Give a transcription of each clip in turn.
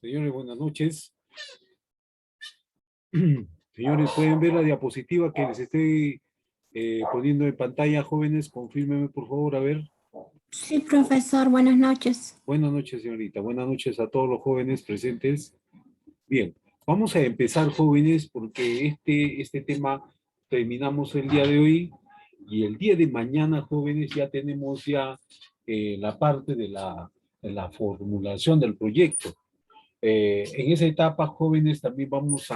Señores, buenas noches. Señores, ¿pueden ver la diapositiva que les estoy poniendo en pantalla? Jóvenes, confírmenme por favor, a ver. Sí, profesor, buenas noches. Buenas noches, señorita. Buenas noches a todos los jóvenes presentes. Bien, vamos a empezar, jóvenes, porque este tema terminamos el día de hoy y el día de mañana, jóvenes, ya tenemos la parte de la formulación del proyecto. En esa etapa, jóvenes, también vamos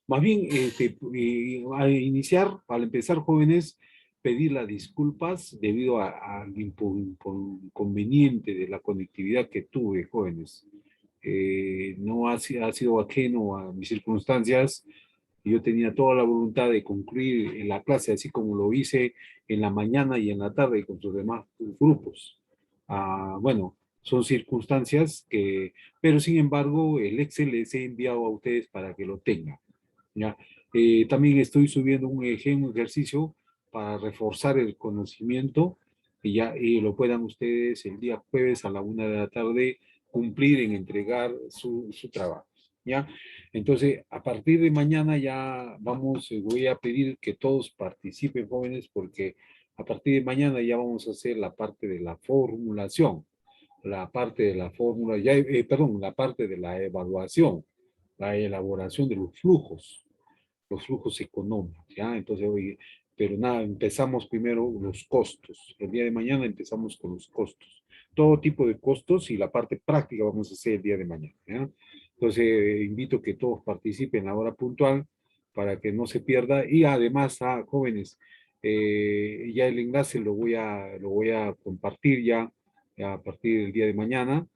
más bien, a iniciar, al empezar, jóvenes, pedir las disculpas debido al inconveniente de la conectividad que tuve, jóvenes. No ha sido ajeno a mis circunstancias. Yo tenía toda la voluntad de concluir en la clase, así como lo hice en la mañana y en la tarde con sus demás grupos. Bueno, son circunstancias pero sin embargo, el Excel les he enviado a ustedes para que lo tengan, ¿ya? También estoy subiendo un ejercicio para reforzar el conocimiento y lo puedan ustedes el día jueves a la 1 de la tarde cumplir en entregar su trabajo, ¿ya? Entonces, a partir de mañana voy a pedir que todos participen, jóvenes, porque a partir de mañana ya vamos a hacer la parte de la formulación, la parte de la fórmula, perdón, la parte de la evaluación, la elaboración de los flujos económicos, ¿ya? Entonces, oye, pero nada, empezamos primero los costos. El día de mañana empezamos con los costos. Todo tipo de costos y la parte práctica vamos a hacer el día de mañana, ¿ya? Entonces, invito a que todos participen a la hora puntual para que no se pierda. Y además, jóvenes, ya el enlace lo voy a compartir ya a partir del día de mañana,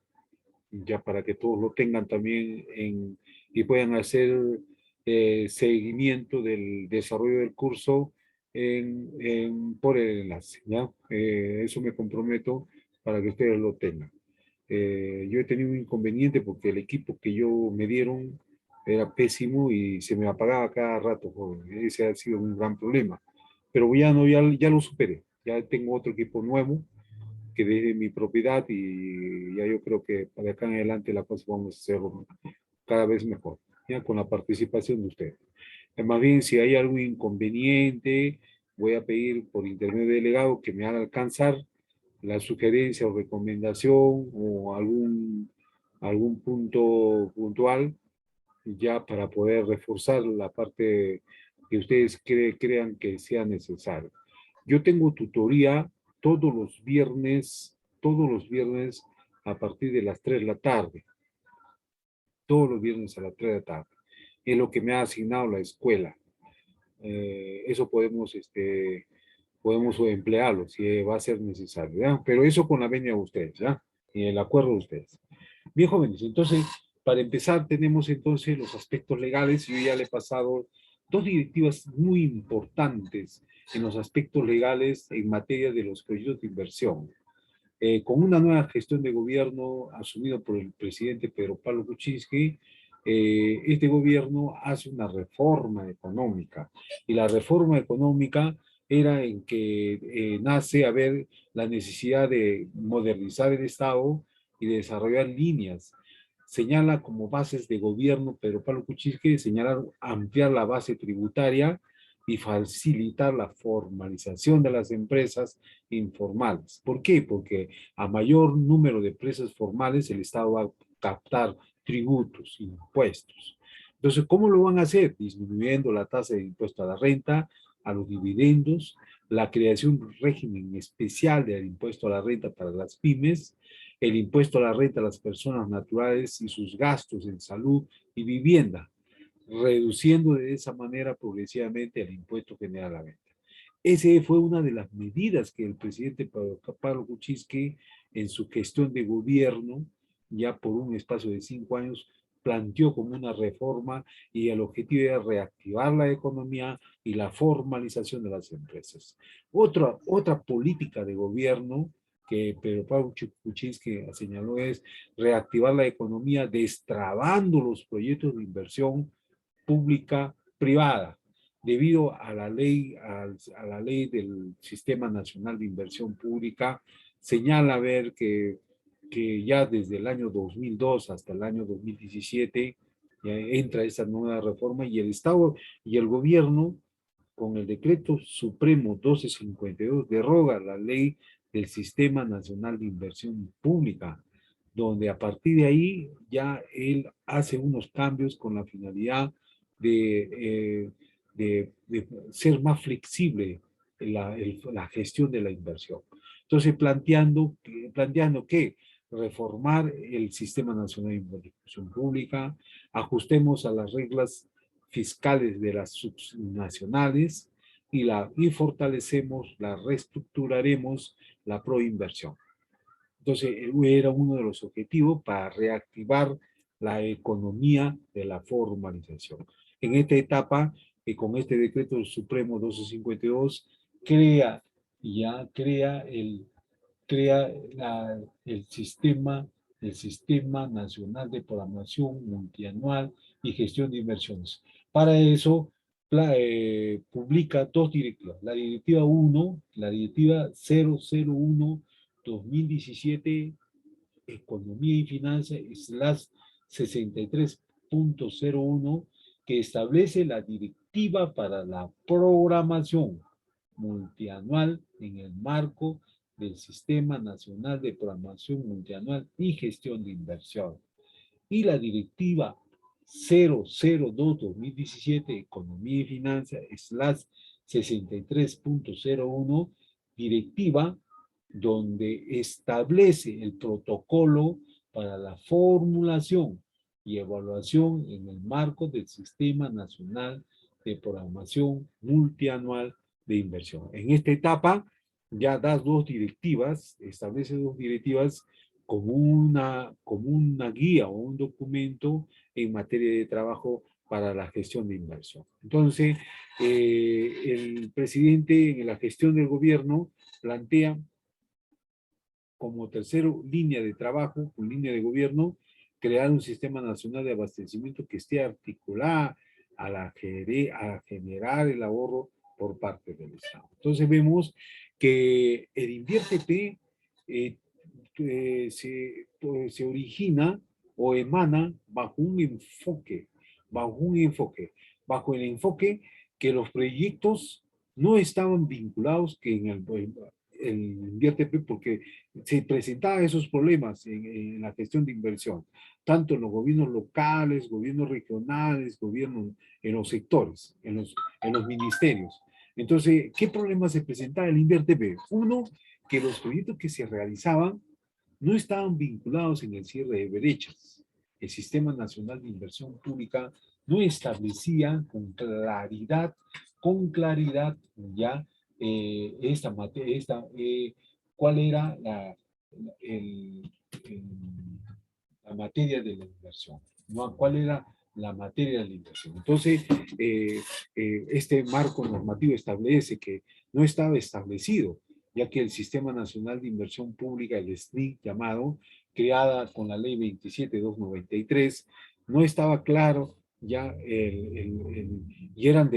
ya para que todos lo tengan también y puedan hacer seguimiento del desarrollo del curso por el enlace, ¿ya? Eso me comprometo para que ustedes lo tengan. Yo he tenido un inconveniente porque el equipo que me dieron era pésimo y se me apagaba cada rato, joven. Ese ha sido un gran problema. Pero ya lo superé. Ya tengo otro equipo nuevo que de mi propiedad y ya yo creo que para acá en adelante la cosa vamos a hacerlo cada vez mejor, ya con la participación de ustedes. Más bien, si hay algún inconveniente, voy a pedir por intermedio del delegado que me haga alcanzar la sugerencia o recomendación o algún punto puntual ya para poder reforzar la parte que ustedes crean que sea necesario. Yo tengo tutoría todos los viernes a partir de las 3 de la tarde, todos los viernes a las 3 de la tarde. Es lo que me ha asignado la escuela. Eso podemos emplearlo si va a ser necesario, ¿ya? Pero eso con la venia de ustedes, ¿ya? Y el acuerdo de ustedes. Bien, jóvenes, entonces, para empezar, tenemos entonces los aspectos legales. Yo ya le he pasado dos directivas muy importantes en los aspectos legales en materia de los proyectos de inversión. Con una nueva gestión de gobierno asumido por el presidente Pedro Pablo Kuczynski, este gobierno hace una reforma económica. Y la reforma económica era en que nace a ver la necesidad de modernizar el Estado y de desarrollar líneas. Señala como bases de gobierno Pedro Pablo Kuczynski, señalar ampliar la base tributaria y facilitar la formalización de las empresas informales. ¿Por qué? Porque a mayor número de empresas formales el Estado va a captar tributos, impuestos. Entonces, ¿cómo lo van a hacer? Disminuyendo la tasa de impuesto a la renta, a los dividendos, la creación de un régimen especial del impuesto a la renta para las pymes, el impuesto a la renta a las personas naturales y sus gastos en salud y vivienda, reduciendo de esa manera progresivamente el impuesto general a la venta. Esa fue una de las medidas que el presidente Pablo Kuczynski en su gestión de gobierno, ya por un espacio de 5 años, planteó como una reforma y el objetivo era reactivar la economía y la formalización de las empresas. Otra política de gobierno que Pedro Pablo Kuczynski señaló es reactivar la economía destrabando los proyectos de inversión pública privada debido a la ley del Sistema Nacional de Inversión Pública. Señala ver que que ya desde el año 2002 hasta el año 2017 ya entra esa nueva reforma y el Estado y el gobierno con el decreto supremo 1252 deroga la ley del Sistema Nacional de Inversión Pública, donde a partir de ahí ya él hace unos cambios con la finalidad de ser más flexible la gestión de la inversión. Entonces, planteando que reformar el Sistema Nacional de Inversión Pública, ajustemos a las reglas fiscales de las subnacionales y fortalecemos, la reestructuraremos la proinversión. Entonces, era uno de los objetivos para reactivar la economía de la formalización. En esta etapa, con este decreto supremo 1252, crea el Sistema Nacional de Programación Multianual y Gestión de Inversiones. Para eso, publica dos directivas. La directiva 1, la directiva 001-2017, Economía y Finanzas, /63.01, que establece la directiva para la programación multianual en el marco del Sistema Nacional de Programación Multianual y Gestión de Inversión. Y la directiva 002-2017, Economía y Finanzas, /63.01, directiva donde establece el protocolo para la formulación y evaluación en el marco del Sistema Nacional de Programación Multianual de Inversión. En esta etapa ya da dos directivas, establece dos directivas como una guía o un documento en materia de trabajo para la gestión de inversión. Entonces, el presidente en la gestión del gobierno plantea como tercera línea de trabajo, con línea de gobierno, crear un sistema nacional de abastecimiento que esté articulado a generar el ahorro por parte del Estado. Entonces vemos que el Invierte se origina o emana bajo un enfoque, bajo el enfoque que los proyectos no estaban vinculados que en el Invierte porque se presentaban esos problemas en la gestión de inversión, tanto en los gobiernos locales, gobiernos regionales, gobiernos en los sectores, en los ministerios. Entonces, ¿qué problemas se presentaba el Invierte? Uno, que los proyectos que se realizaban no estaban vinculados en el cierre de brechas. El Sistema Nacional de Inversión Pública no establecía con claridad ya cuál era la materia de la inversión, ¿no? ¿Cuál era la materia de la inversión? Entonces, este marco normativo establece que no estaba establecido, ya que el Sistema Nacional de Inversión Pública, el SNI llamado, creada con la ley 27.293, no estaba claro ya y eran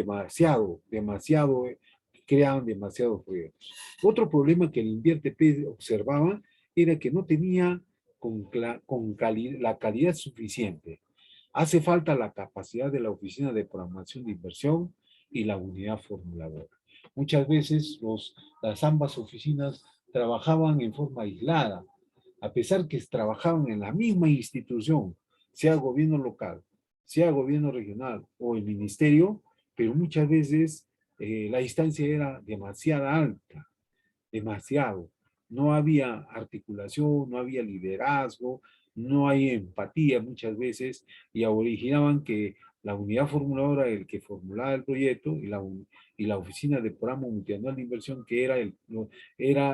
creaban demasiados proyectos. Otro problema que el Invierte observaba era que no tenía la calidad suficiente. Hace falta la capacidad de la Oficina de Programación de Inversión y la unidad formuladora. Muchas veces las ambas oficinas trabajaban en forma aislada, a pesar que trabajaban en la misma institución, sea gobierno local, sea gobierno regional o el ministerio, pero muchas veces la distancia era demasiado alta, demasiado. No había articulación, no había liderazgo, no hay empatía muchas veces y originaban que la unidad formuladora, el que formulaba el proyecto y la oficina de programa multianual de inversión, que era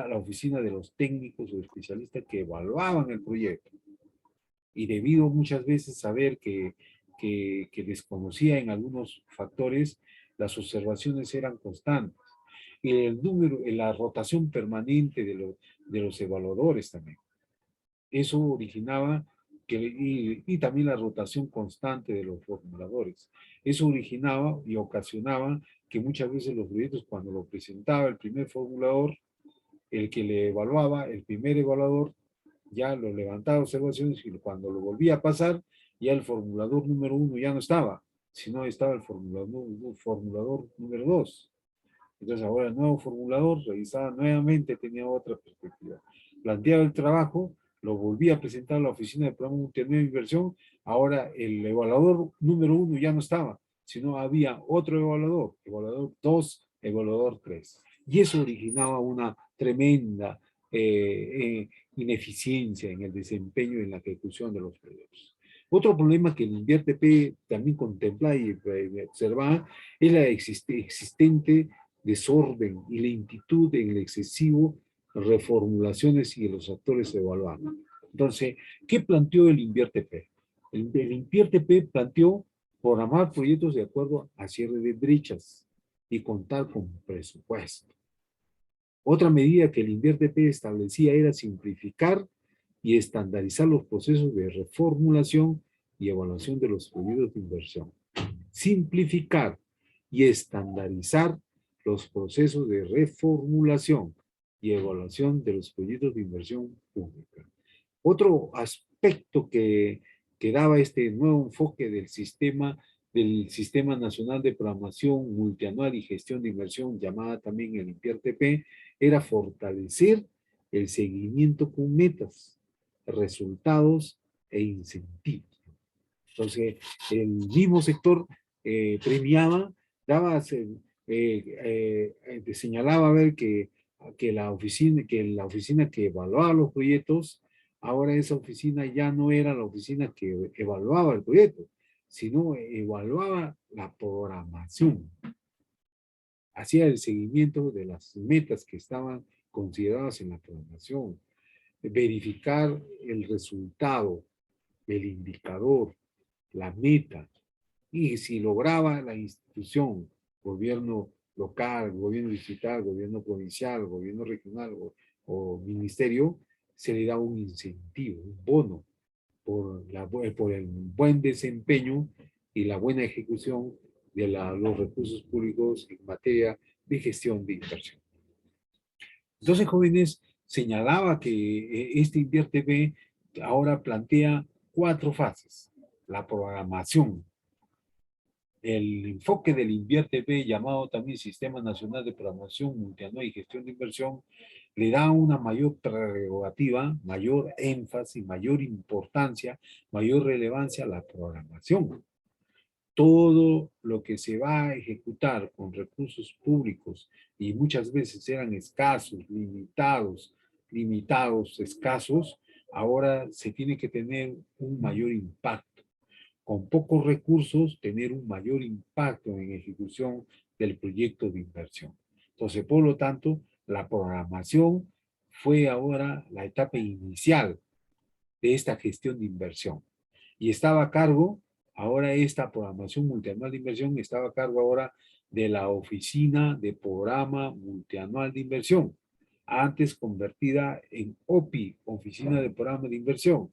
la oficina de los técnicos o especialistas que evaluaban el proyecto. Y debido muchas veces a saber que desconocía en algunos factores, las observaciones eran constantes. Y la rotación permanente de los evaluadores también. Eso originaba y también la rotación constante de los formuladores. Eso originaba y ocasionaba que muchas veces los proyectos, cuando lo presentaba el primer formulador, el que le evaluaba, el primer evaluador, ya lo levantaba observaciones y cuando lo volvía a pasar, ya el formulador número 1 ya no estaba, sino estaba el formulador número 2. Entonces ahora el nuevo formulador revisaba nuevamente, tenía otra perspectiva. Planteaba el trabajo, lo volvía a presentar a la oficina de programa multianual de inversión. Ahora el evaluador número 1 ya no estaba, sino había otro evaluador 2, evaluador 3. Y eso originaba una tremenda ineficiencia en el desempeño y en la ejecución de los proyectos. Otro problema que el INVIERTP también contempla y observa es la existente desorden y lentitud en el excesivo reformulaciones y los actores evaluados. Entonces, ¿qué planteó el INVIERTP? El INVIERTP planteó programar proyectos de acuerdo a cierre de brechas y contar con presupuesto. Otra medida que el INVIERTP establecía era simplificar y estandarizar los procesos de reformulación y evaluación de los proyectos de inversión. Simplificar y estandarizar los procesos de reformulación y evaluación de los proyectos de inversión pública. Otro aspecto que daba este nuevo enfoque del Sistema Nacional de Programación Multianual y Gestión de Inversión, llamada también el INVIERTP, era fortalecer el seguimiento con metas, resultados e incentivos. Entonces, el mismo sector premiaba, daba, señalaba a ver que la oficina que evaluaba los proyectos, ahora esa oficina ya no era la oficina que evaluaba el proyecto, sino evaluaba la programación, hacía el seguimiento de las metas que estaban consideradas en la programación, verificar el resultado, el indicador, la meta, y si lograba la institución, gobierno local, gobierno distrital, gobierno provincial, gobierno regional o ministerio, se le da un incentivo, un bono por el buen desempeño y la buena ejecución de los recursos públicos en materia de gestión de inversión. Entonces, jóvenes, señalaba que este INVIERTP ahora plantea 4 fases. La programación, el enfoque del INVIERTP, llamado también Sistema Nacional de Programación Multianual y Gestión de Inversión, le da una mayor prerrogativa, mayor énfasis, mayor importancia, mayor relevancia a la programación. Todo lo que se va a ejecutar con recursos públicos y muchas veces eran escasos, limitados, escasos, ahora se tiene que tener un mayor impacto. Con pocos recursos, tener un mayor impacto en ejecución del proyecto de inversión. Entonces, por lo tanto, la programación fue ahora la etapa inicial de esta gestión de inversión. Y estaba a cargo, ahora esta programación multianual de inversión estaba a cargo ahora de la Oficina de Programa Multianual de Inversión, antes convertida en OPI, Oficina de Programa de Inversión,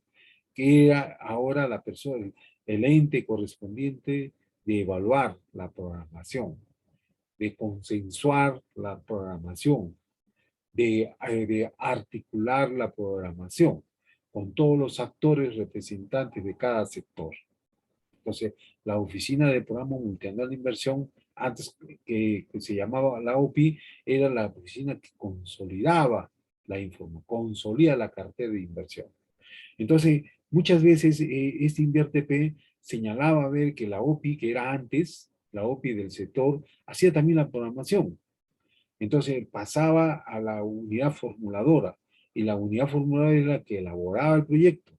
que era ahora la persona, el ente correspondiente de evaluar la programación, de consensuar la programación, de articular la programación con todos los actores representantes de cada sector. Entonces, la Oficina de Programa Multianual de Inversión, antes que se llamaba la OPI, era la oficina que consolidaba la información, consolida la cartera de inversión. Entonces, muchas veces este INVIERTP señalaba ver que la OPI, que era antes, la OPI del sector, hacía también la programación. Entonces pasaba a la unidad formuladora y la unidad formuladora era la que elaboraba el proyecto,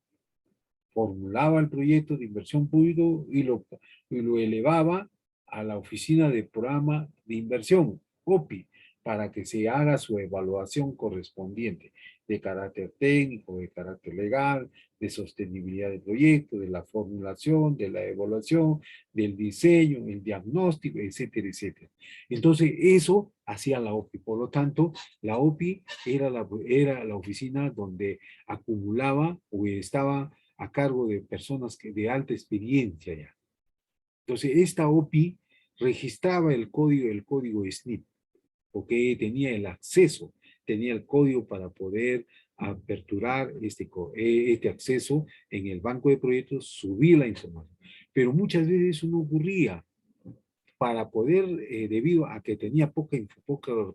formulaba el proyecto de inversión público y lo elevaba a la oficina de programa de inversión, OPI, para que se haga su evaluación correspondiente de carácter técnico, de carácter legal, de sostenibilidad del proyecto, de la formulación, de la evaluación, del diseño, el diagnóstico, etcétera, etcétera. Entonces, eso hacía la OPI. Por lo tanto, la OPI era la oficina donde acumulaba o estaba a cargo de personas de alta experiencia ya. Entonces, esta OPI registraba el código SNIP, porque tenía el acceso, tenía el código para poder aperturar este acceso en el banco de proyectos, subir la información. Pero muchas veces eso no ocurría. Para poder, debido a que tenía poca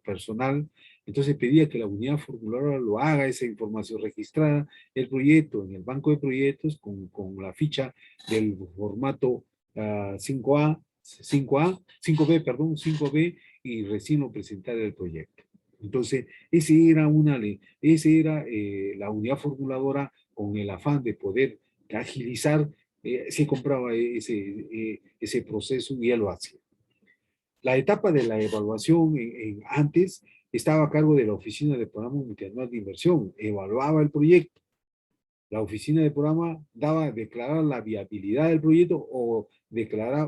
personal, entonces pedía que la unidad formuladora lo haga, esa información registrada, el proyecto en el banco de proyectos con la ficha del formato 5A, 5B, perdón, 5B, y recién lo presentar el proyecto. Entonces, ese era la unidad formuladora con el afán de poder agilizar, se compraba ese proceso y ya lo hacía. La etapa de la evaluación antes estaba a cargo de la Oficina de Programa Multianual de Inversión, evaluaba el proyecto. La Oficina de Programa declaraba la viabilidad del proyecto o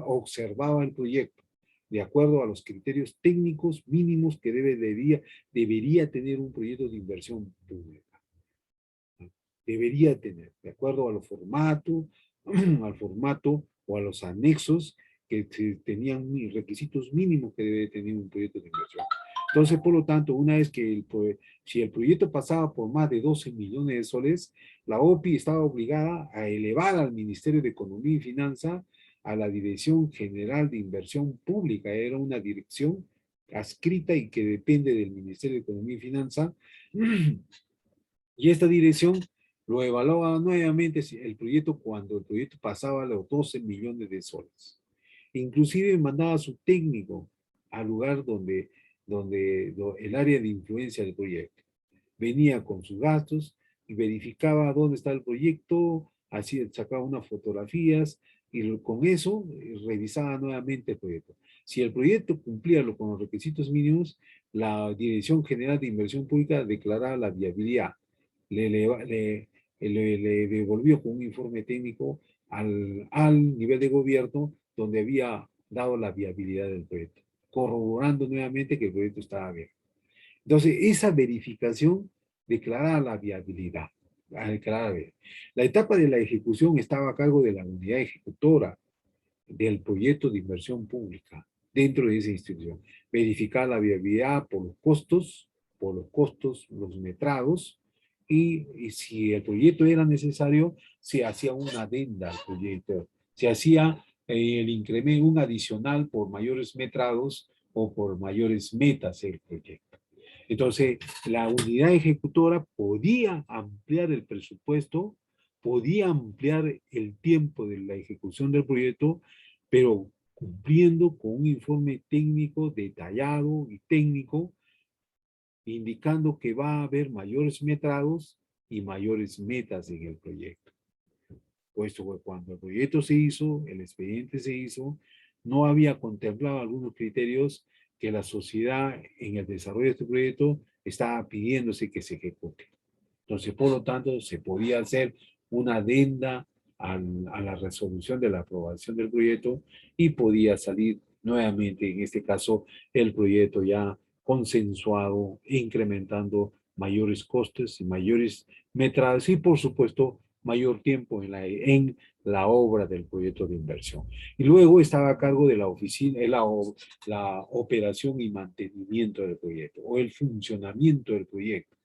observaba el proyecto, de acuerdo a los criterios técnicos mínimos que debería tener un proyecto de inversión pública. Debería tener, de acuerdo a los formatos, al formato o a los anexos que tenían requisitos mínimos que debe tener un proyecto de inversión. Entonces, por lo tanto, una vez que si el proyecto pasaba por más de 12 millones de soles, la OPI estaba obligada a elevar al Ministerio de Economía y Finanza a la Dirección General de Inversión Pública. Era una dirección adscrita y que depende del Ministerio de Economía y Finanza. Y esta dirección lo evaluaba nuevamente el proyecto cuando el proyecto pasaba a los 12 millones de soles. Inclusive mandaba a su técnico al lugar donde el área de influencia del proyecto. Venía con sus gastos y verificaba dónde está el proyecto, así sacaba unas fotografías y con eso revisaba nuevamente el proyecto. Si el proyecto cumplía con los requisitos mínimos, la Dirección General de Inversión Pública declaraba la viabilidad. Le devolvió con un informe técnico al nivel de gobierno donde había dado la viabilidad del proyecto, corroborando nuevamente que el proyecto estaba bien. Entonces, esa verificación declaraba la viabilidad. La etapa de la ejecución estaba a cargo de la unidad ejecutora del proyecto de inversión pública dentro de esa institución. Verificar la viabilidad por los costos, los metrados, y si el proyecto era necesario, se hacía una adenda al proyecto, se hacía el incremento, un adicional por mayores metrados o por mayores metas del proyecto. Entonces, la unidad ejecutora podía ampliar el presupuesto, podía ampliar el tiempo de la ejecución del proyecto, pero cumpliendo con un informe técnico detallado y técnico, indicando que va a haber mayores metrados y mayores metas en el proyecto. Puesto que cuando el proyecto se hizo, el expediente se hizo, no había contemplado algunos criterios que la sociedad en el desarrollo de este proyecto estaba pidiéndose que se ejecute. Entonces, por lo tanto, se podía hacer una adenda a la resolución de la aprobación del proyecto y podía salir nuevamente, en este caso, el proyecto ya consensuado, incrementando mayores costes y mayores metradas y, por supuesto, mayor tiempo en la obra del proyecto de inversión. Y luego estaba a cargo de la oficina, la operación y mantenimiento del proyecto o el funcionamiento del proyecto.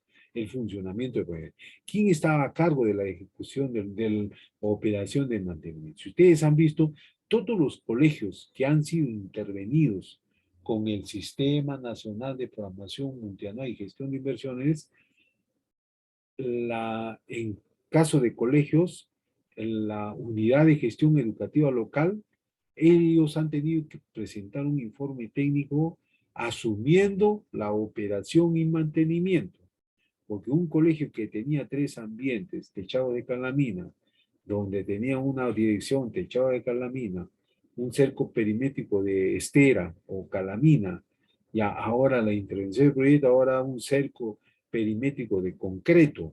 ¿Quién estaba a cargo de la ejecución de la operación de mantenimiento? Si ustedes han visto, todos los colegios que han sido intervenidos con el Sistema Nacional de Programación Multianual y Gestión de Inversiones, en caso de colegios, en la unidad de gestión educativa local, ellos han tenido que presentar un informe técnico asumiendo la operación y mantenimiento. Porque un colegio que tenía 3 ambientes, techado de calamina, donde tenía una dirección techado de calamina, un cerco perimétrico de estera o calamina, y ahora la intervención del proyecto, ahora un cerco perimétrico de concreto.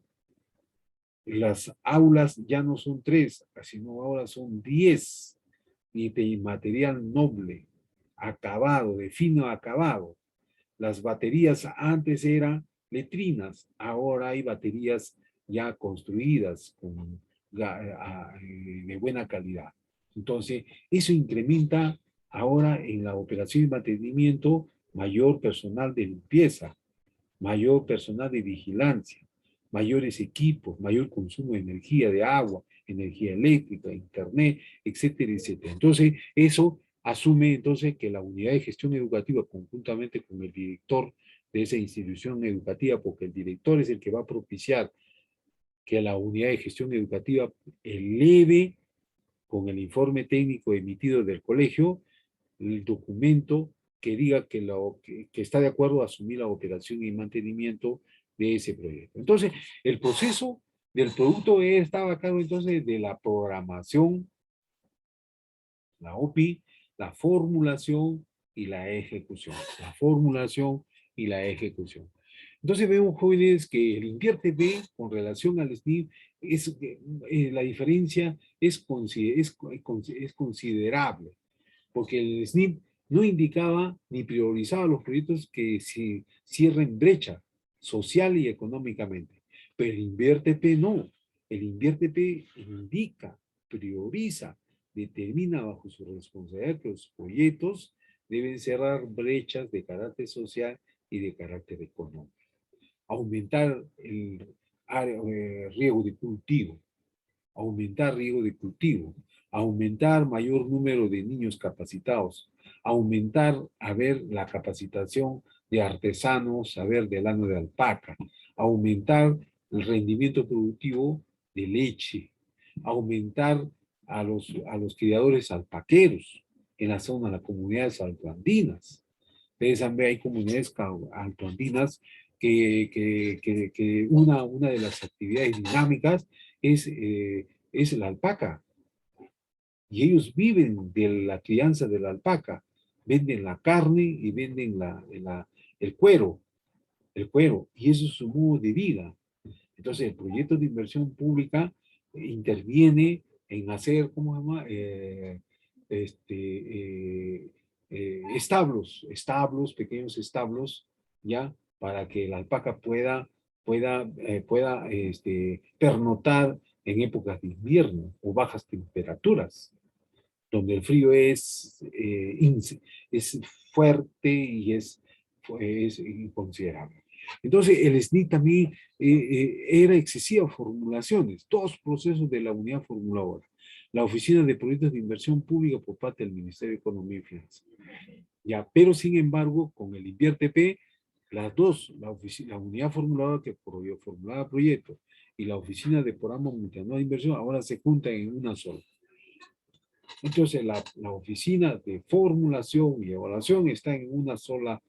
Las aulas ya no son 3, sino ahora son 10, y de material noble, acabado, de fino acabado. Las baterías antes eran letrinas, ahora hay baterías ya construidas de buena calidad. Entonces, eso incrementa ahora en la operación y mantenimiento mayor personal de limpieza, mayor personal de vigilancia, mayores equipos, mayor consumo de energía, de agua, energía eléctrica, internet, etcétera, etcétera. Entonces, eso asume entonces que la unidad de gestión educativa, conjuntamente con el director de esa institución educativa, porque el director es el que va a propiciar que la unidad de gestión educativa eleve con el informe técnico emitido del colegio el documento que diga que está de acuerdo a asumir la operación y mantenimiento de ese proyecto. Entonces, el proceso del producto estaba a cargo entonces de la programación, la OPI, la formulación y la ejecución. La formulación y la ejecución. Entonces vemos, jóvenes, que el Invierte B con relación al SNIP, la diferencia es considerable, porque el SNIP no indicaba ni priorizaba los proyectos que se cierren brecha social y económicamente. Pero el Invierte P no. El Invierte P indica, prioriza, determina bajo su responsabilidad que los proyectos deben cerrar brechas de carácter social y de carácter económico. Aumentar el riego de cultivo, aumentar riego de cultivo, aumentar mayor número de niños capacitados, aumentar, la capacitación de artesanos, del lano de alpaca, aumentar el rendimiento productivo de leche, aumentar a los criadores alpaqueros en la zona, las comunidades altoandinas. Ustedes saben, hay comunidades altoandinas que una de las actividades dinámicas es la alpaca. Y ellos viven de la crianza de la alpaca. Venden la carne y venden el cuero. El cuero. Y eso es su modo de vida. Entonces, el proyecto de inversión pública interviene en hacer, ¿cómo se llama? Establos, pequeños establos, ¿ya? Para que la alpaca pueda pernotar en épocas de invierno o bajas temperaturas, donde el frío es fuerte y es inconsiderable. Entonces, el SNI también era excesiva formulaciones, dos procesos de la unidad formuladora. La Oficina de Proyectos de Inversión Pública por parte del Ministerio de Economía y Finanzas. Ya, pero sin embargo, con el InvierteP, las dos, la unidad formuladora que formulaba proyectos y la Oficina de Programa Multianual de Inversión, ahora se juntan en una sola. Entonces, la oficina de formulación y evaluación está en una sola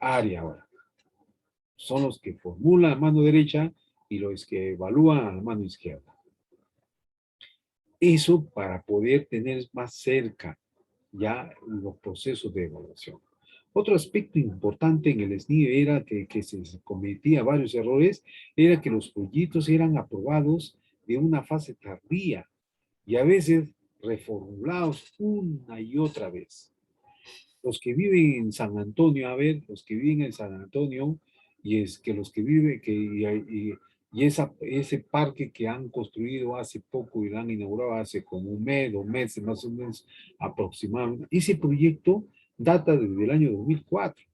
área ahora. Son los que formulan a mano derecha y los que evalúan a la mano izquierda. Eso para poder tener más cerca ya los procesos de evaluación. Otro aspecto importante en el SNI era que se cometía varios errores, era que los proyectos eran aprobados de una fase tardía y a veces reformulados una y otra vez. Los que viven en San Antonio, los que viven en San Antonio, y es que los que viven, ese parque que han construido hace poco y lo han inaugurado hace como un mes, 2 meses más o menos aproximadamente, ese proyecto data desde el año 2004,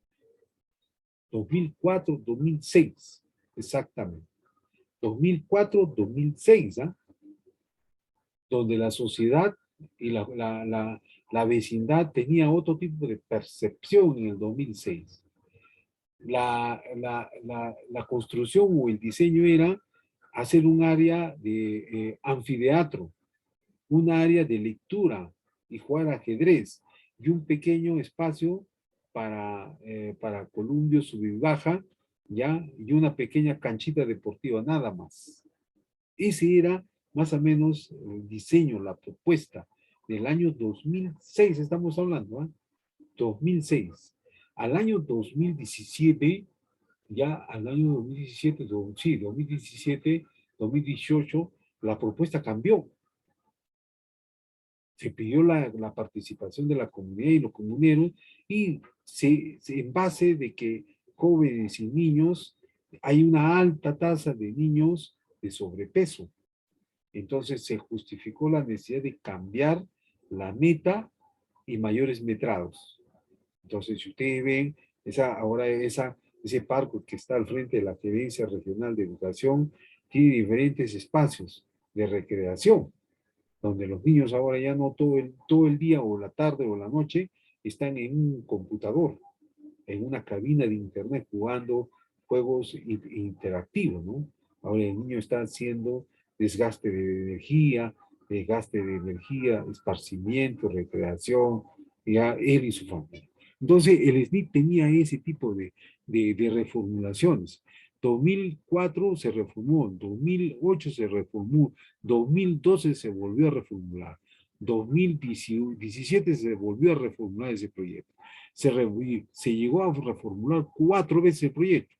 2006, exactamente. 2004-2006, ¿ah? Donde la sociedad y la vecindad tenía otro tipo de percepción en el 2006. La construcción o el diseño era hacer un área de anfiteatro, un área de lectura y jugar ajedrez y un pequeño espacio para columpio, sub y baja, ¿ya? Y una pequeña canchita deportiva, nada más. Ese era más o menos el diseño, la propuesta del año 2006, estamos hablando, ¿eh? 2006. Al año 2017, ya al año 2017, sí, 2017, 2018, la propuesta cambió. Se pidió la participación de la comunidad y los comuneros y en base de que jóvenes y niños, hay una alta tasa de niños de sobrepeso. Entonces se justificó la necesidad de cambiar la meta y mayores metrados. Entonces, si ustedes ven, ahora Ese parque que está al frente de la Gerencia Regional de Educación tiene diferentes espacios de recreación, donde los niños ahora ya no todo el día o la tarde o la noche están en un computador, en una cabina de internet jugando juegos interactivos, ¿no? Ahora el niño está haciendo desgaste de energía, esparcimiento, recreación, ya él y su familia. Entonces el SNIP tenía ese tipo de reformulaciones. 2004 se reformó, 2008 se reformó, 2012 se volvió a reformular, 2017 se volvió a reformular ese proyecto. Se llegó a reformular 4 veces el proyecto.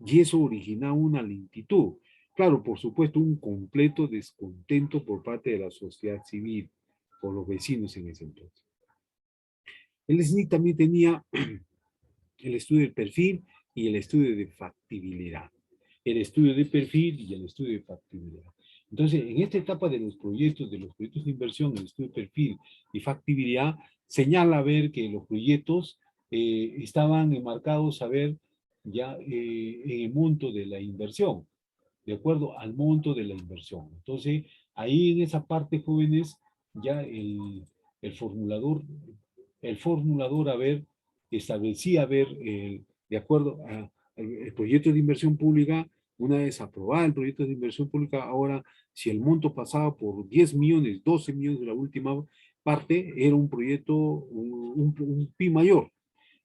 Y eso originaba una lentitud. Claro, por supuesto, un completo descontento por parte de la sociedad civil, por los vecinos en ese entonces. El SNIC también tenía el estudio del perfil y el estudio de factibilidad. El estudio de perfil y el estudio de factibilidad. Entonces, en esta etapa de los proyectos de inversión, el estudio de perfil y factibilidad, señala ver que los proyectos estaban enmarcados a ver ya en el monto de la inversión, de acuerdo al monto de la inversión. Entonces, ahí en esa parte, jóvenes, ya el formulador, a ver, establecía, a ver, de acuerdo al proyecto de inversión pública, una vez aprobada el proyecto de inversión pública, ahora, si el monto pasaba por 10 millones, 12 millones de la última parte, era un proyecto, un PI mayor.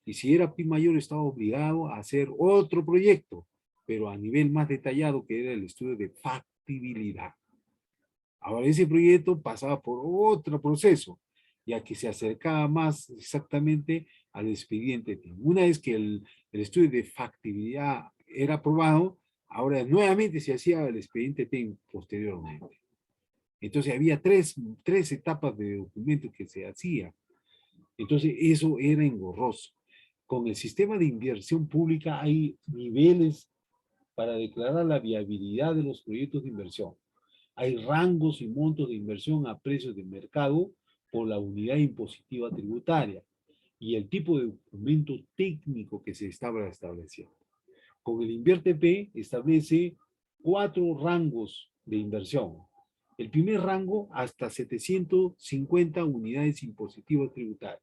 Y si era PI mayor, estaba obligado a hacer otro proyecto, pero a nivel más detallado, que era el estudio de factibilidad. Ahora ese proyecto pasaba por otro proceso, ya que se acercaba más exactamente al expediente. Una vez que el estudio de factibilidad era aprobado, ahora nuevamente se hacía el expediente posteriormente. Entonces había tres etapas de documento que se hacía. Entonces eso era engorroso. Con el sistema de inversión pública hay niveles para declarar la viabilidad de los proyectos de inversión. Hay rangos y montos de inversión a precios de mercado por la unidad impositiva tributaria y el tipo de documento técnico que se estaba estableciendo. Con el InvierteP establece 4 rangos de inversión. El primer rango hasta 750 unidades impositivas tributarias.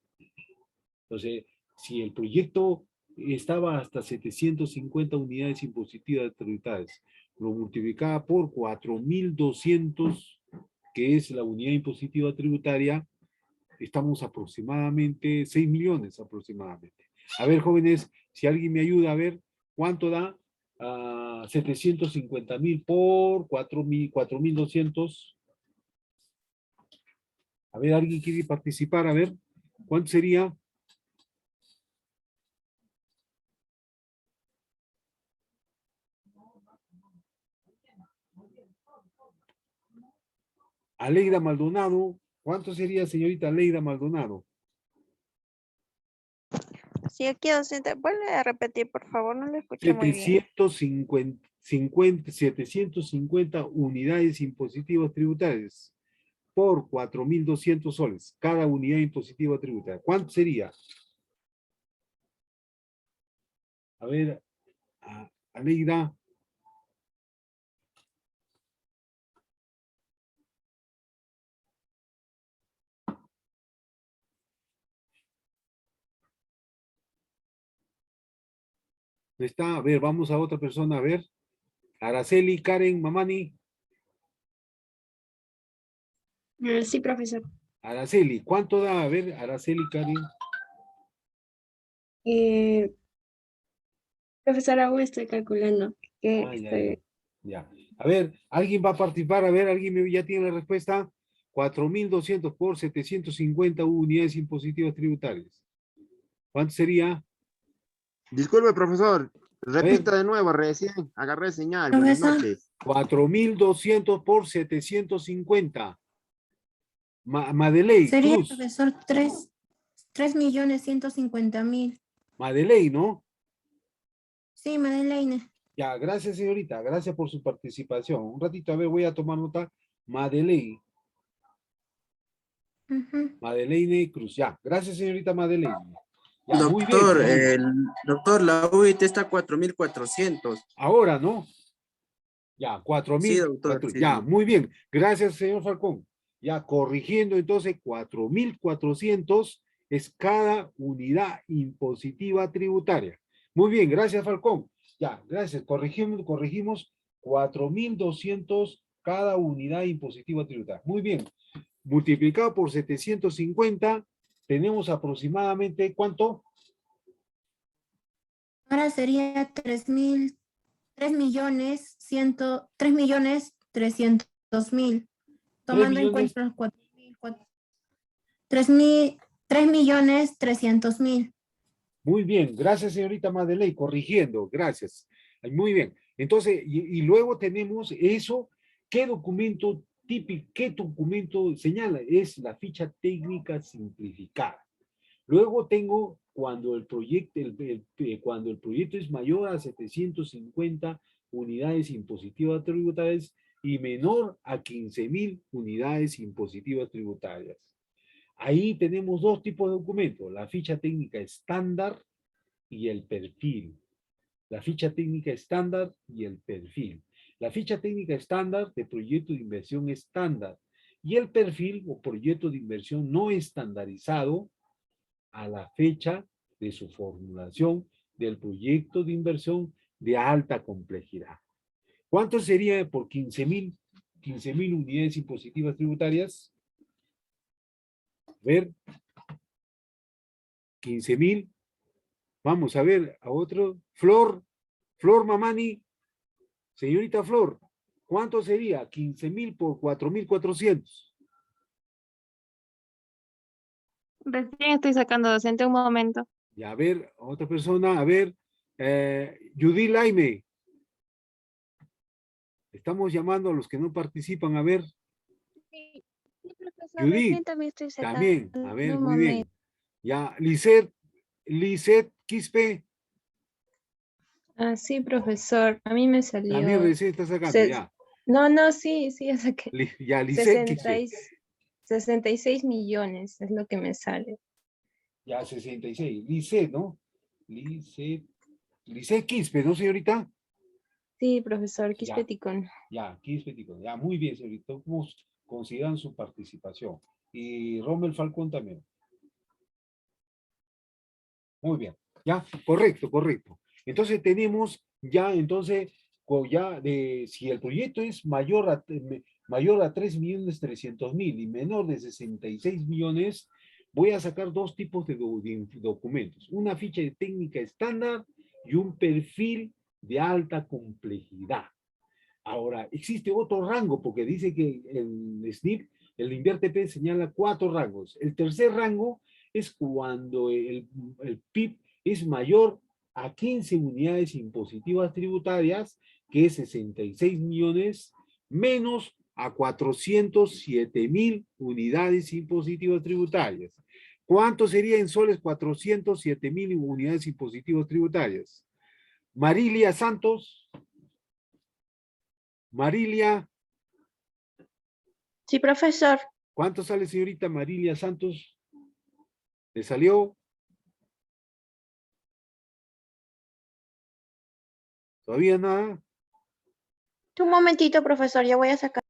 Entonces, si el proyecto estaba hasta 750 unidades impositivas tributarias, lo multiplicaba por 4.200, que es la unidad impositiva tributaria, estamos aproximadamente 6 millones aproximadamente. A ver, jóvenes, si alguien me ayuda a ver cuánto da 750.000 por 4.200. A ver, ¿alguien quiere participar? A ver, ¿cuánto sería? Aleida Maldonado, ¿cuánto sería, señorita Aleida Maldonado? Sí, aquí docente, vuelve a repetir, por favor, no lo escuché muy bien. 750 unidades impositivas tributarias por 4.200 soles, cada unidad impositiva tributaria. ¿Cuánto sería? A ver, Aleida. Está, a ver, vamos a otra persona, a ver. Araceli, Karen, Mamani. Sí, profesor. Araceli, ¿cuánto da? A ver, Araceli, Karen. Profesor, aún estoy calculando. Ya. A ver, ¿alguien va a participar? A ver, ¿alguien ya tiene la respuesta? 4.200 por 750 unidades impositivas tributarias. ¿Cuánto sería? Disculpe, profesor. A ver, Repita de nuevo, recién agarré señal. Buenas Profesor. noches. 4.200 por 750. Madeley, Sería, Cruz. profesor, 3.150.000. Madeley, ¿no? Sí, Madeleine. Ya, gracias, señorita. Gracias por su participación. Un ratito, a ver, voy a tomar nota. Madeley. Ujú. Madeleine Cruz. Ya, gracias, señorita Madeleine. Ya, muy bien, Doctor, muy bien. doctor, la UIT está 4.400. Ahora, ¿no? Ya, Sí, doctor, sí, ya, sí. muy bien. Gracias, señor Falcón. Ya, corrigiendo entonces, 4.400 es cada unidad impositiva tributaria. Muy bien, gracias, Falcón. Ya, gracias. Corregimos 4.200 cada unidad impositiva tributaria. Muy bien. Multiplicado por 750, tenemos aproximadamente, ¿cuánto? Ahora sería 3.300.000, 3 tomando en millones. cuenta los 3.300.000. Muy bien, gracias señorita Madeleine, corrigiendo, gracias. Muy bien, entonces, y luego tenemos eso, ¿qué documento típico, qué documento señala? Es la ficha técnica simplificada. Luego tengo cuando el proyecto, cuando el proyecto es mayor a 750 unidades impositivas tributarias y menor a 15.000 unidades impositivas tributarias. Ahí tenemos dos tipos de documentos, la ficha técnica estándar y el perfil. La ficha técnica estándar y el perfil. La ficha técnica estándar de proyecto de inversión estándar y el perfil o proyecto de inversión no estandarizado a la fecha de su formulación del proyecto de inversión de alta complejidad. ¿Cuánto sería por 15.000 unidades impositivas tributarias? A ver, 15.000. Vamos a ver a otro. Flor Mamani, señorita Flor, ¿cuánto sería? 15.000 por 4.400. Recién estoy sacando docente un momento. Y a ver, otra persona, a ver, Judy Laime. Estamos llamando a los que no participan, a ver. Sí, profesor, Judy, recién también estoy también, sacando a ver, un muy momento. bien. Ya, Lisette Quispe, Ah, sí, profesor. A mí me también salió. recién está sacando, se- ya. No, sí, ya saqué. Ya, Lisette 60 Quispe. y- 66 millones es lo que me sale. Ya, 66. Lisette, ¿no? Lisette Quispe, ¿no, señorita? Sí, profesor Ya, Quispeticón. ya, Quispe, ya, muy bien, señorita. ¿Cómo consideran su participación? Y Rommel Falcón también. Muy bien, ya, correcto, correcto. Entonces tenemos ya, entonces, si el proyecto es mayor a 3.300.000 y menor de 66 millones, voy a sacar dos tipos de documentos, una ficha de técnica estándar y un perfil de alta complejidad. Ahora, existe otro rango, porque dice que el SNIP, el INVIERTP señala 4 rangos. El tercer rango es cuando el PIB es mayor a 15 unidades impositivas tributarias, que es 66 millones, menos a 407.000 unidades impositivas tributarias. ¿Cuánto sería en soles 407.000 unidades impositivas tributarias? Marilia Santos. Marilia, Sí, profesor. ¿cuánto sale, señorita Marilia Santos? ¿Le salió? ¿Todavía nada? Un momentito, profesor, ya voy a sacar.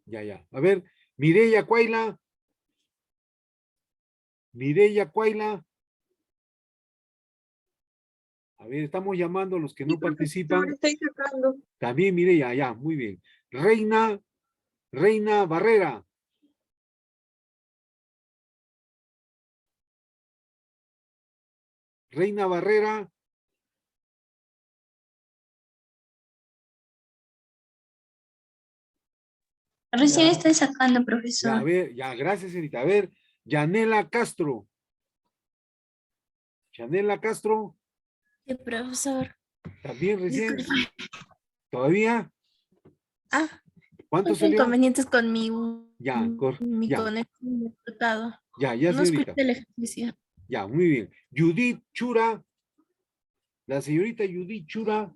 Ya, ya. A ver, Mireya Cuaila. Mireya Cuaila. A ver, estamos llamando a los que no participan. Estoy sacando. También Mireya, ya, muy bien. Reina Barrera. Reina Barrera. Recién estoy sacando, Ya, a profesor. ver, ya, gracias, señorita. A ver, Yanela Castro. Yanela Castro, Sí, profesor. también recién. Disculpe. ¿Todavía? Ah, ¿Cuánto tuve salió? inconvenientes con Ya, mi ya, conexión explotado. ya, No escuché señorita. el ejercicio. Ya, muy bien. Judith Chura, la señorita Judith Chura.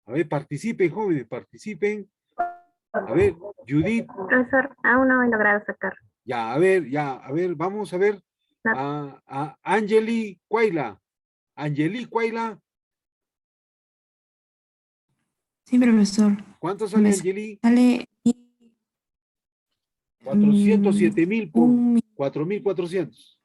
A ver, participen, jóvenes, participen. A ver, Judith, Profesor, aún no he logrado sacar. Ya, a ver, vamos a ver a Angeli Cuaila. Angeli Cuaila, Sí, profesor. ¿cuánto sale Me Angeli? sale 407,000 por 1.000, 4,400.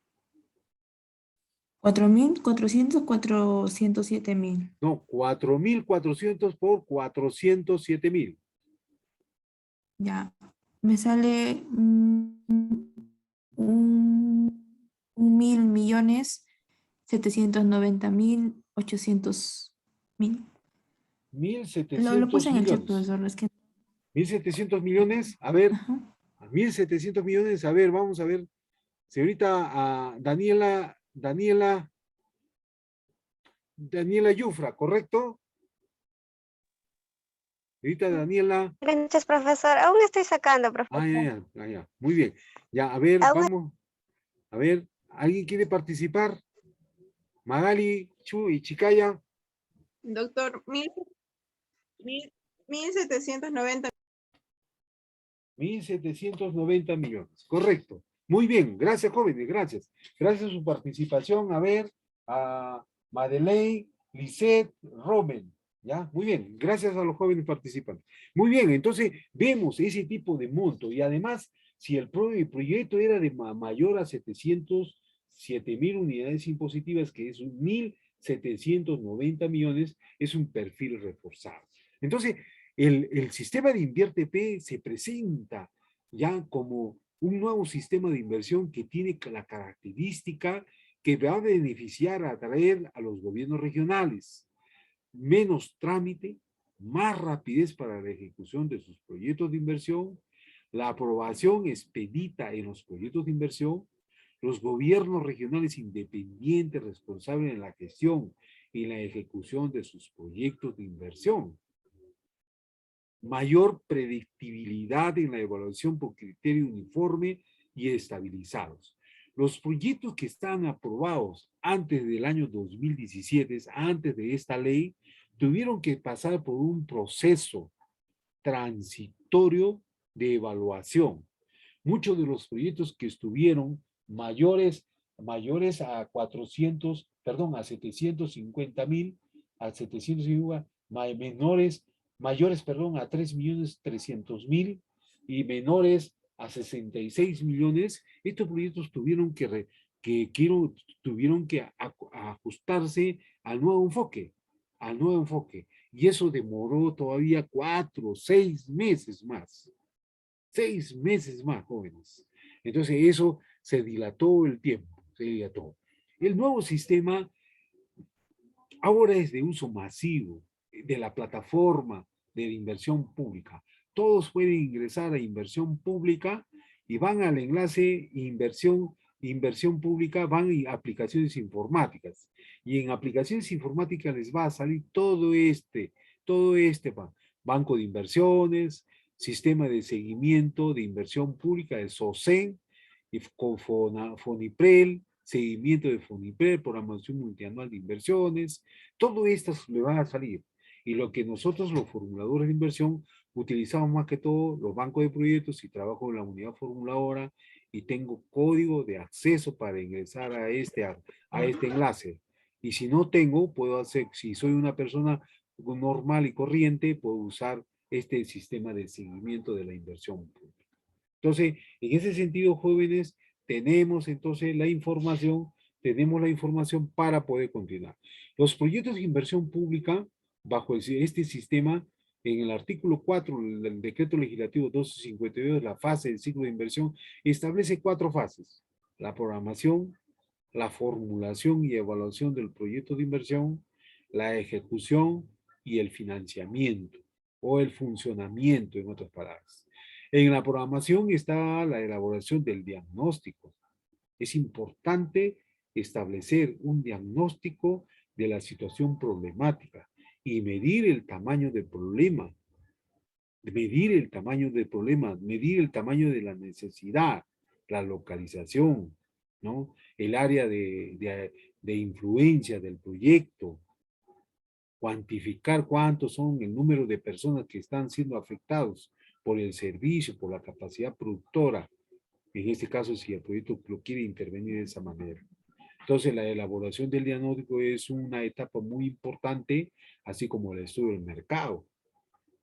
4.400, 407.000. No, 4,400 por 407,000. Ya. Me sale 1.000.790.800.000. Lo 1,700 puse en el chat, millones. profesor. Es que... 1,700 millones, a ver, Ajá. a 1,700 millones, a ver, vamos a ver. Señorita Daniela Yufra, ¿correcto? Señorita Daniela. Gracias, profesor. Aún estoy sacando, profesor. Ya. Muy bien. Ya, a ver, Aún vamos. A ver, ¿alguien quiere participar? Magali, Chu y Chicaya. Doctor, 1.790. 1,790 millones. Correcto. Muy bien. Gracias, jóvenes. Gracias. Gracias a su participación. A ver, a Madeleine, Lisette, Romen. ¿Ya? Muy bien. Gracias a los jóvenes participantes. Muy bien. Entonces, vemos ese tipo de monto. Y además, si el proyecto era de mayor a 707,000 unidades impositivas, que es 1,790 millones, es un perfil reforzado. Entonces, el sistema de InviérteP se presenta ya como un nuevo sistema de inversión que tiene la característica que va a beneficiar, a atraer a los gobiernos regionales menos trámite, más rapidez para la ejecución de sus proyectos de inversión, la aprobación expedita en los proyectos de inversión, los gobiernos regionales independientes responsables en la gestión y la ejecución de sus proyectos de inversión, mayor predictibilidad en la evaluación por criterio uniforme y estabilizados. Los proyectos que están aprobados antes del año 2017, antes de esta ley, tuvieron que pasar por un proceso transitorio de evaluación. Muchos de los proyectos que estuvieron mayores a 400, perdón, a 750,000, a 750, mayores, perdón, a 3,300,000 y menores a 66 millones, estos proyectos tuvieron que ajustarse al nuevo enfoque, y eso demoró todavía 4, 6 meses más. 6 meses más, jóvenes. Entonces eso se dilató el tiempo, se dilató. El nuevo sistema ahora es de uso masivo de la plataforma de inversión pública. Todos pueden ingresar a inversión pública y van al enlace inversión pública, van a aplicaciones informáticas. Y en aplicaciones informáticas les va a salir todo este banco de inversiones, sistema de seguimiento de inversión pública, el SOCEN, y con Foniprel, seguimiento de Foniprel, programación multianual de inversiones, todo esto le va a salir. Y lo que nosotros, los formuladores de inversión, utilizamos más que todo los bancos de proyectos y trabajo en la unidad formuladora y tengo código de acceso para ingresar a este enlace. Y si no tengo, puedo hacer, si soy una persona normal y corriente, puedo usar este sistema de seguimiento de la inversión pública. Entonces, en ese sentido, jóvenes, tenemos entonces tenemos la información para poder continuar. Los proyectos de inversión pública, bajo este sistema, en el artículo 4 del decreto legislativo 1252, la fase del ciclo de inversión, establece 4 fases: la programación, la formulación y evaluación del proyecto de inversión, la ejecución y el financiamiento o el funcionamiento, en otras palabras. En la programación está la elaboración del diagnóstico. Es importante establecer un diagnóstico de la situación problemática y medir el tamaño del problema, medir el tamaño de la necesidad, la localización, ¿no? El área de influencia del proyecto, cuantificar cuántos son el número de personas que están siendo afectados por el servicio, por la capacidad productora, En este caso, si el proyecto lo quiere intervenir de esa manera. Entonces, la elaboración del diagnóstico es una etapa muy importante, así como el estudio del mercado.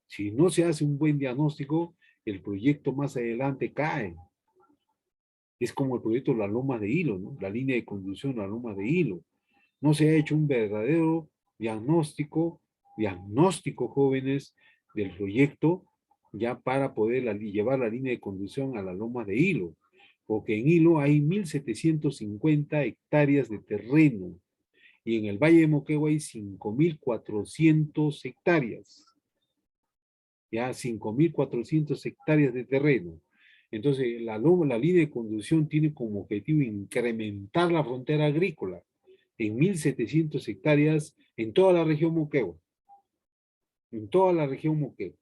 Si no se hace un buen diagnóstico, el proyecto más adelante cae. Es como el proyecto Las Lomas de Hilo, ¿no? La línea de conducción Las Lomas de Hilo. No se ha hecho un verdadero diagnóstico, jóvenes, del proyecto, ya para poder llevar la línea de conducción a Las Lomas de Hilo. Porque en Hilo hay 1.750 hectáreas de terreno y en el Valle de Moquegua hay 5.400 hectáreas. Ya 5.400 hectáreas de terreno. Entonces, la línea de conducción tiene como objetivo incrementar la frontera agrícola en 1.700 hectáreas en toda la región Moquegua. En toda la región Moquegua.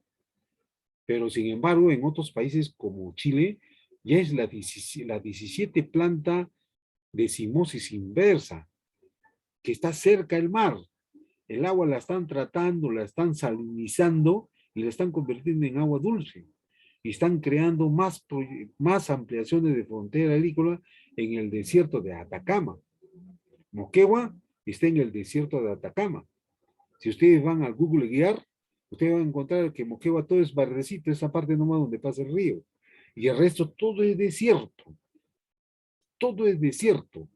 Pero, sin embargo, en otros países como Chile, ya es la 17 planta de osmosis inversa, que está cerca del mar. El agua la están tratando, la están salinizando y la están convirtiendo en agua dulce. Y están creando más ampliaciones de frontera agrícola en el desierto de Atacama. Moquegua está en el desierto de Atacama. Si ustedes van al Google Guiar, ustedes van a encontrar que Moquegua todo es verdecito, esa parte nomás donde pasa el río. Y el resto todo es desierto. Todo es desierto.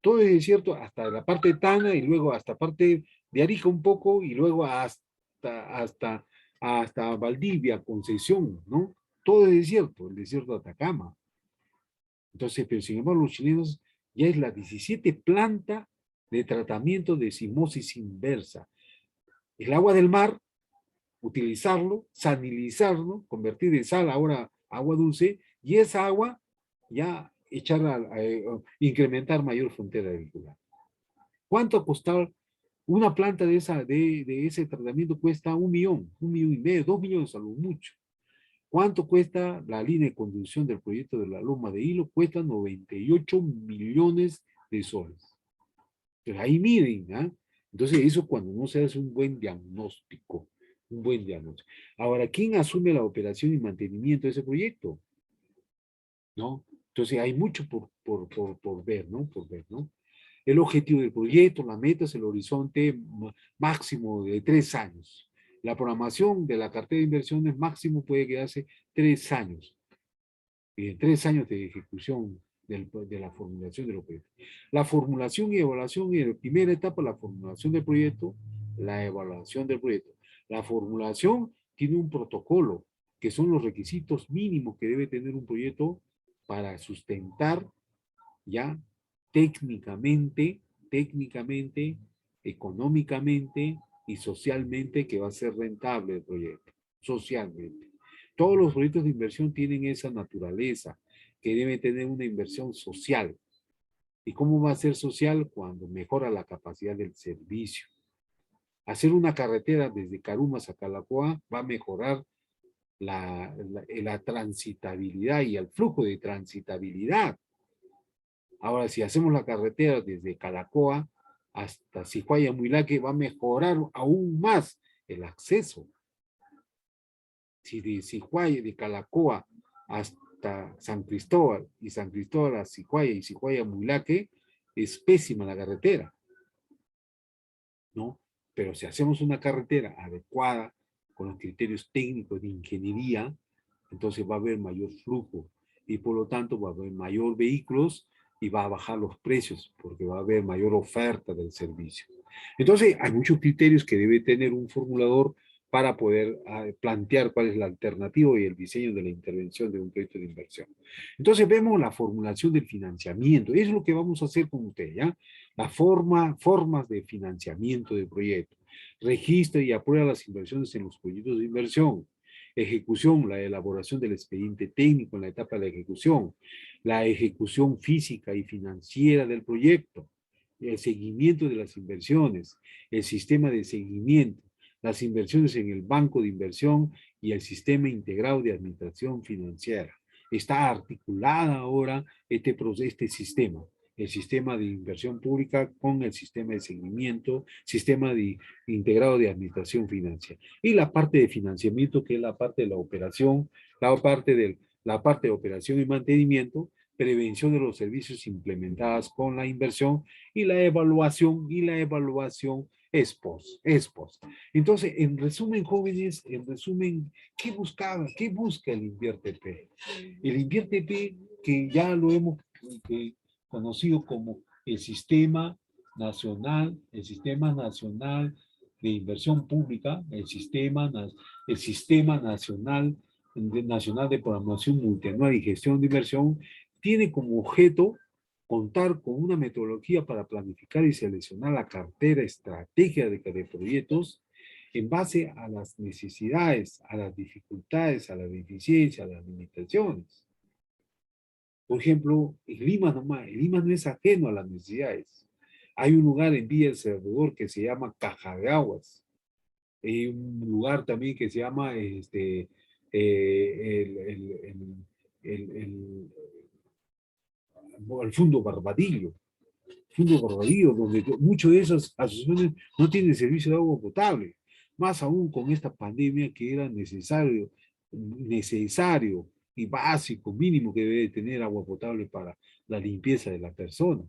Todo es desierto hasta la parte de Tana y luego hasta parte de Arica un poco y luego hasta Valdivia, Concepción, ¿no? Todo es desierto, el desierto de Atacama. Entonces, pero sin embargo los chilenos ya es la 17 planta de tratamiento de osmosis inversa. El agua del mar, utilizarlo, salinizarlo, convertir en sal, ahora agua dulce, y esa agua ya incrementar mayor frontera agrícola. ¿Cuánto ha costado una planta de ese tratamiento? Cuesta 1 millón, 1,5 millones, 2 millones a lo mucho. ¿Cuánto cuesta la línea de conducción del proyecto de la Loma de Hilo? Cuesta 98 millones de soles. Pero ahí miren, ¿ah? Entonces eso cuando no se hace un buen diagnóstico, Ahora, ¿quién asume la operación y mantenimiento de ese proyecto? ¿No? Entonces hay mucho por ver, ¿no? El objetivo del proyecto, la meta es el horizonte máximo de 3 años. La programación de la cartera de inversiones máximo puede quedarse 3 años. 3 años de ejecución de la formulación de los proyectos. La formulación y evaluación, en la primera etapa, la formulación del proyecto, la evaluación del proyecto. La formulación tiene un protocolo, que son los requisitos mínimos que debe tener un proyecto para sustentar ya técnicamente, económicamente y socialmente que va a ser rentable el proyecto, socialmente. Todos los proyectos de inversión tienen esa naturaleza, que deben tener una inversión social. ¿Y cómo va a ser social? Cuando mejora la capacidad del servicio. Hacer una carretera desde Carumas a Calacoa va a mejorar la transitabilidad y el flujo de transitabilidad. Ahora, si hacemos la carretera desde Calacoa hasta Sihuaya Muilaque, va a mejorar aún más el acceso. Si de Sihuaya, de Calacoa hasta San Cristóbal, y San Cristóbal a Sihuaya y Sihuaya a Muilaque, es pésima la carretera, ¿no? Pero si hacemos una carretera adecuada, con los criterios técnicos de ingeniería, entonces va a haber mayor flujo, y por lo tanto va a haber mayor vehículos, y va a bajar los precios, porque va a haber mayor oferta del servicio. Entonces, hay muchos criterios que debe tener un formulador para poder plantear cuál es la alternativa y el diseño de la intervención de un proyecto de inversión. Entonces, vemos la formulación del financiamiento. Eso es lo que vamos a hacer con ustedes, ¿ya? Las formas de financiamiento del proyecto. Registra y aprueba las inversiones en los proyectos de inversión. Ejecución, la elaboración del expediente técnico en la etapa de la ejecución. La ejecución física y financiera del proyecto. El seguimiento de las inversiones. El sistema de seguimiento. Las inversiones en el banco de inversión y el sistema integrado de administración financiera. Está articulada ahora este sistema. El sistema de inversión pública con el sistema de seguimiento, sistema integrado de administración financiera. Y la parte de financiamiento, que es la parte de la operación, la parte la parte de operación y mantenimiento, prevención de los servicios implementadas con la inversión y la evaluación ex post. Entonces, en resumen, jóvenes, en resumen, ¿qué buscaba? ¿Qué busca el INVIERTE-P? El INVIERTE-P, que ya lo hemos conocido como el Sistema Nacional de Inversión Pública, el Sistema Nacional de Programación Multianual y Gestión de Inversión, tiene como objeto contar con una metodología para planificar y seleccionar la cartera estratégica de proyectos en base a las necesidades, a las dificultades, a la deficiencia, a las limitaciones. Por ejemplo, en Lima nomás, en Lima no es ajeno a las necesidades. Hay un lugar en Villa El Salvador que se llama Caja de Aguas. Hay un lugar también que se llama el Fondo Barbadillo, donde muchas de esas asociaciones no tienen servicio de agua potable, más aún con esta pandemia que era necesario y básico, mínimo que debe tener agua potable para la limpieza de la persona,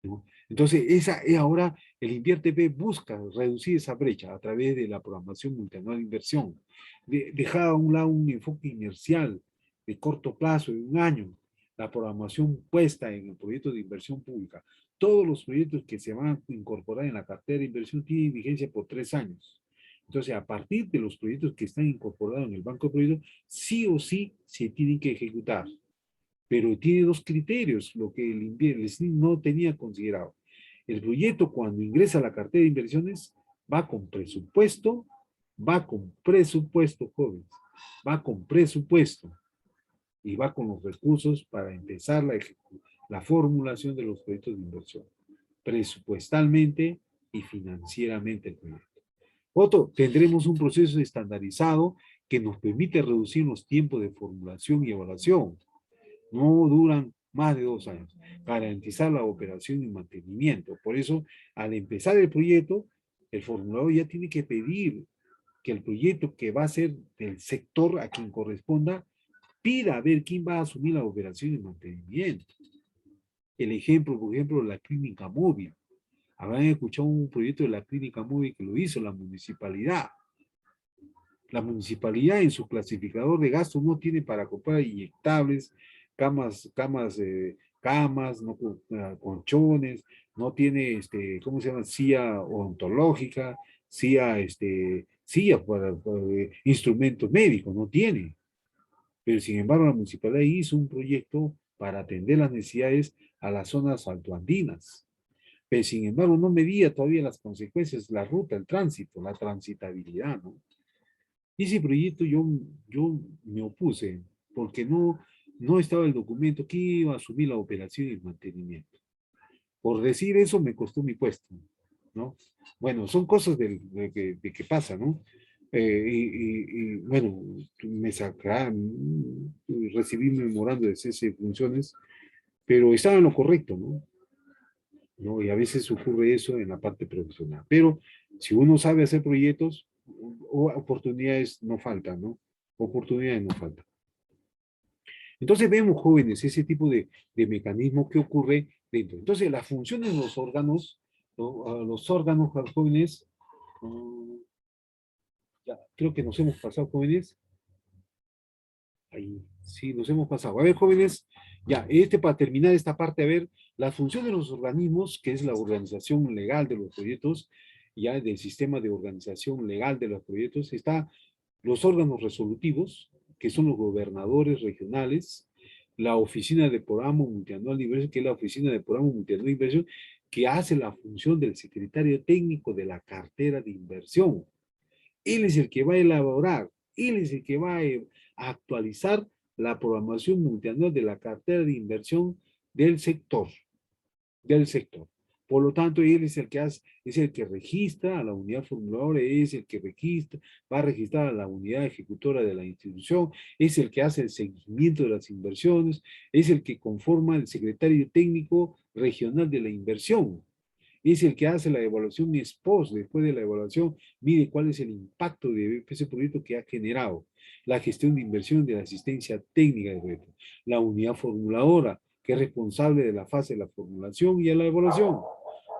¿no? Entonces, ahora el INVIERTE-P busca reducir esa brecha a través de la programación multianual de inversión, dejar a un lado un enfoque inercial de corto plazo, de un año, la programación puesta en el proyecto de inversión pública. Todos los proyectos que se van a incorporar en la cartera de inversión tienen vigencia por 3 años. Entonces, a partir de los proyectos que están incorporados en el banco de proyectos, sí o sí se tienen que ejecutar. Pero tiene 2 criterios, lo que el SNI no tenía considerado. El proyecto, cuando ingresa a la cartera de inversiones, va con presupuesto, jóvenes, va con presupuesto y va con los recursos para empezar la formulación de los proyectos de inversión, presupuestalmente y financieramente el proyecto. Otro, tendremos un proceso estandarizado que nos permite reducir los tiempos de formulación y evaluación. No duran más de 2 años. Garantizar la operación y mantenimiento. Por eso, al empezar el proyecto, el formulador ya tiene que pedir que el proyecto que va a ser del sector a quien corresponda, pida a ver quién va a asumir la operación y mantenimiento. El ejemplo, por ejemplo, la clínica móvil. Habrán escuchado un proyecto de la clínica móvil que lo hizo la municipalidad. La municipalidad en su clasificador de gastos no tiene para comprar inyectables, camas, no, colchones, no tiene, ¿cómo se llama? Silla odontológica, silla para instrumentos médicos, no tiene. Pero sin embargo la municipalidad hizo un proyecto para atender las necesidades a las zonas altoandinas. Pero sin embargo no medía todavía las consecuencias, la ruta, el tránsito, la transitabilidad, ¿no? Y ese proyecto yo me opuse porque no estaba el documento que iba a asumir la operación y el mantenimiento. Por decir eso me costó mi puesto, ¿no? Bueno, son cosas de que pasa, ¿no? Bueno, me sacaron, recibí memorando de cese de funciones, pero estaba en lo correcto, ¿no? Y a veces ocurre eso en la parte profesional. Pero si uno sabe hacer proyectos, oportunidades no faltan, ¿no? Oportunidades no faltan. Entonces vemos, jóvenes, ese tipo de mecanismo que ocurre dentro. Entonces, las funciones de los órganos, ¿no? Los órganos jóvenes, ya, creo que nos hemos pasado, jóvenes. Ahí, sí, nos hemos pasado. A ver, jóvenes, ya, para terminar esta parte, a ver, las funciones de los organismos, que es la organización legal de los proyectos, ya del sistema de organización legal de los proyectos, está los órganos resolutivos, que son los gobernadores regionales, la oficina de programa multianual de inversión, que es la oficina de programa multianual de inversión, que hace la función del secretario técnico de la cartera de inversión. Él es el que va a elaborar, él es el que va a actualizar la programación multianual de la cartera de inversión del sector. Por lo tanto, él es el que registra a la unidad formuladora, es el que va a registrar a la unidad ejecutora de la institución, es el que hace el seguimiento de las inversiones, es el que conforma el secretario técnico regional de la inversión. es el que hace la evaluación ex post. Después de la evaluación, mide cuál es el impacto de ese proyecto que ha generado. La gestión de inversión de la asistencia técnica del proyecto. La unidad formuladora, que es responsable de la fase de la formulación y de la evaluación.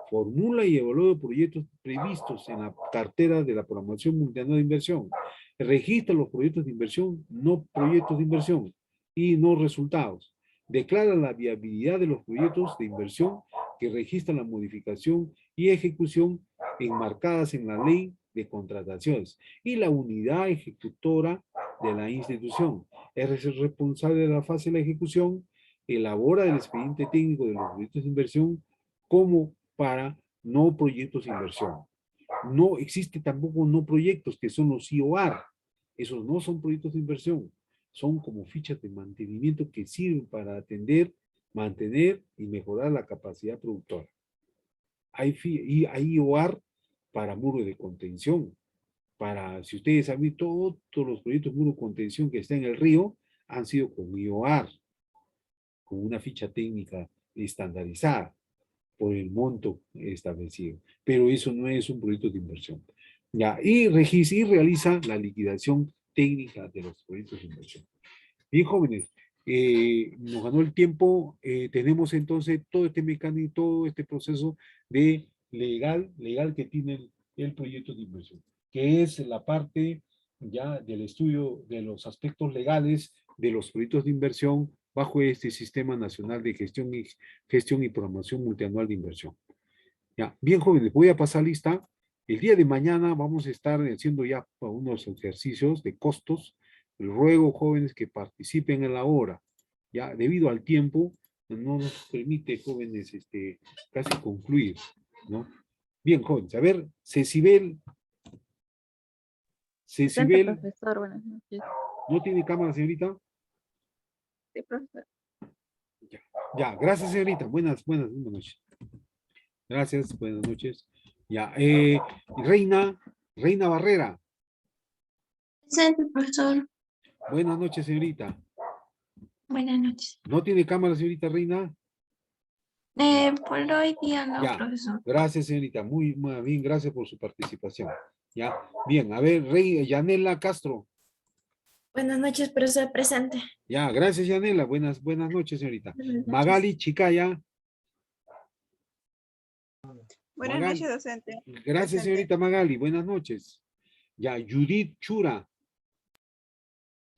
Formula y evalúa proyectos previstos en la cartera de la programación multianual de inversión. Registra los proyectos de inversión, no proyectos de inversión y no resultados. Declara la viabilidad de los proyectos de inversión que registran la modificación y ejecución enmarcadas en la ley de contrataciones. Y la unidad ejecutora de la institución es el responsable de la fase de la ejecución, elabora el expediente técnico de los proyectos de inversión como para no proyectos de inversión. No existe tampoco no proyectos que son los IOR. Esos no son proyectos de inversión. Son como fichas de mantenimiento que sirven para atender, mantener y mejorar la capacidad productora. Hay IOR para muro de contención. Para, si ustedes han visto, todos los proyectos de muro de contención que están en el río han sido con IOR, con una ficha técnica estandarizada por el monto establecido. Pero eso no es un proyecto de inversión. Ya, y realiza la liquidación técnica de los proyectos de inversión. Bien, jóvenes, nos ganó el tiempo. Tenemos entonces todo este mecanismo, todo este proceso de legal que tiene el proyecto de inversión, que es la parte ya del estudio de los aspectos legales de los proyectos de inversión bajo este Sistema Nacional de Gestión y Programación Multianual de Inversión. Ya, bien, jóvenes, voy a pasar lista. El día de mañana vamos a estar haciendo ya unos ejercicios de costos. Les ruego, jóvenes, que participen en la hora. Ya, debido al tiempo, no nos permite, jóvenes, casi concluir, ¿no? Bien, jóvenes, a ver, Cecibel, Profesor, buenas noches. ¿no tiene cámara, señorita? Sí, profesor. Ya, gracias, señorita. Buenas noches. Gracias, buenas noches. Ya, Reina Barrera. Presente, profesor. Buenas noches, señorita. Buenas noches. ¿No tiene cámara, señorita Reina? Por hoy día no, Ya, profesor. gracias, señorita. Muy bien, gracias por su participación. Ya, bien, a ver, Yanela Castro. Buenas noches, profesor, presente. Ya, gracias, Yanela. Buenas noches, señorita. Buenas noches. Magali Chicaya. Buenas Magali. noches, docente. Gracias, Presente. señorita Magali. Buenas noches. Ya, Judith Chura.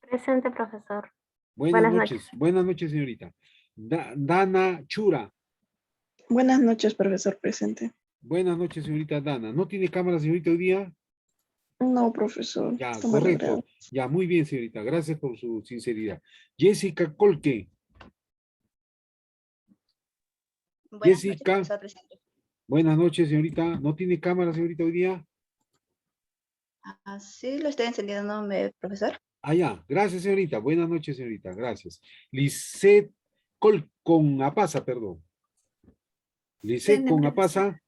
Presente, profesor. Buenas noches. Buenas noches, señorita. Dana Chura. Buenas noches, profesor, presente. Buenas noches, señorita Dana. ¿No tiene cámara, señorita, hoy día? No, profesor. Ya, está correcto. malogrado. Ya, muy bien, señorita. Gracias por su sinceridad. Jessica Colque. Jessica. Buenas noches, señorita. ¿No tiene cámara, señorita, hoy día? Sí, lo estoy encendiendo, profesor. Ah, ya. Gracias, señorita. Buenas noches, señorita. Gracias. Lisette con Apasa, perdón. Lisette con Apasa.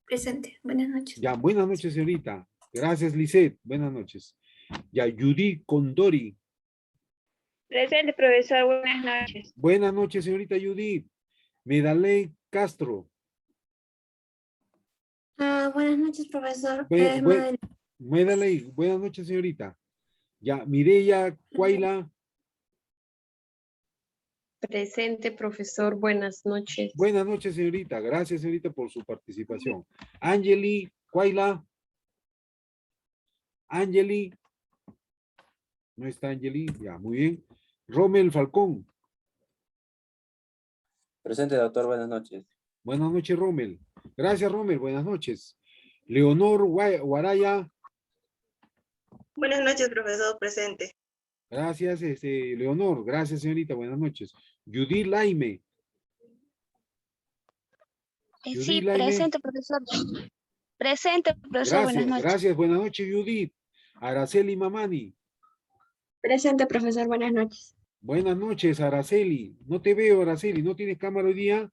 Presente. Buenas noches. Ya, buenas noches, señorita. Gracias, Lisette. Buenas noches. Ya, Judy Condori. Presente, profesor. Buenas noches. Buenas noches, señorita Judith. Medaley Castro. Buenas noches, profesor. Medaley, buenas noches, señorita. Ya, Mireya Cuaila. Presente, profesor. Buenas noches. Buenas noches, señorita. Gracias, señorita, por su participación. Angeli Cuaila. Angeli. No está Angeli. Ya, muy bien. Rommel Falcón. Presente, doctor. Buenas noches. Buenas noches, Rommel. Gracias, Rommel. Buenas noches. Leonor Guaraya. Buenas noches, profesor, presente. Gracias, Leonor. Gracias, señorita. Buenas noches. Judith Laime. Sí, presente, profesor. Presente, profesor. Buenas noches. Gracias. Buenas noches, Judith. Araceli Mamani. Presente, profesor. Buenas noches. Buenas noches, Araceli. No te veo, Araceli. ¿No tienes cámara hoy día?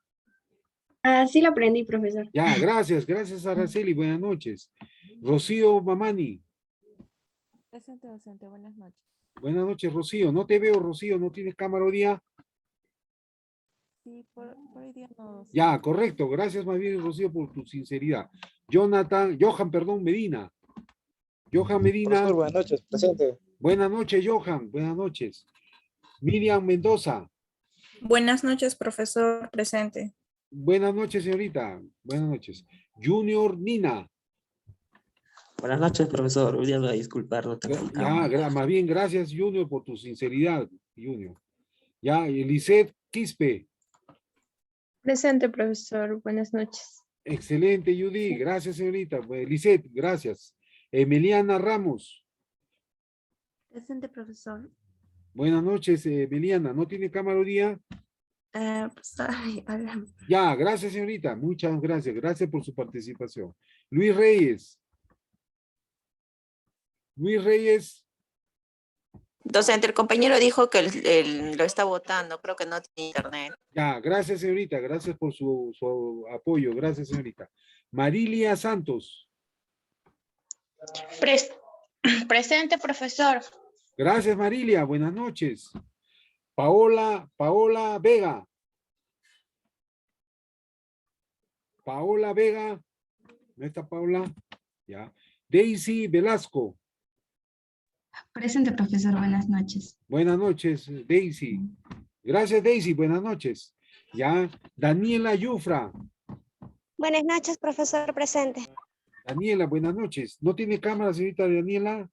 Sí lo aprendí, profesor. Ya, gracias. Gracias, Araceli. Buenas noches. Rocío Mamani. Presente, docente. Buenas noches. Buenas noches, Rocío. No te veo, Rocío. ¿No tienes cámara hoy día? Sí, por hoy día no. Ya, correcto. Gracias más bien, Rocío, por tu sinceridad. Johan, perdón, Medina. Johan Medina. Profesor, buenas noches, presente. Buenas noches, Johan. Buenas noches. Miriam Mendoza. Buenas noches, profesor, presente. Buenas noches, señorita. Buenas noches. Junior Nina. Buenas noches, profesor. Hoy día voy a disculpar, no tengo Ya, más bien, gracias, Junior, por tu sinceridad, Junior. Ya, Eliseth Quispe. Presente, profesor. Buenas noches. Excelente, Judy. Gracias, señorita. Eliseth, gracias. Emiliana Ramos. Presente, profesor. Buenas noches, Emiliana. ¿No tiene cámara hoy día? Hola. Ya, gracias, señorita. Muchas gracias. Gracias por su participación. Luis Reyes. Luis Reyes. Docente, el compañero dijo que lo está votando, creo que no tiene internet. Ya, gracias, señorita. Gracias por su apoyo. Gracias, señorita. Marilia Santos. Presente, profesor. Gracias, Marilia. Buenas noches. Paola Vega. Paola Vega. ¿No está Paola? Ya. Daisy Velasco. Presente, profesor. Buenas noches. Buenas noches, Daisy. Gracias, Daisy. Buenas noches. Ya. Daniela Yufra. Buenas noches, profesor, presente. Daniela, buenas noches. ¿No tiene cámara, señorita Daniela?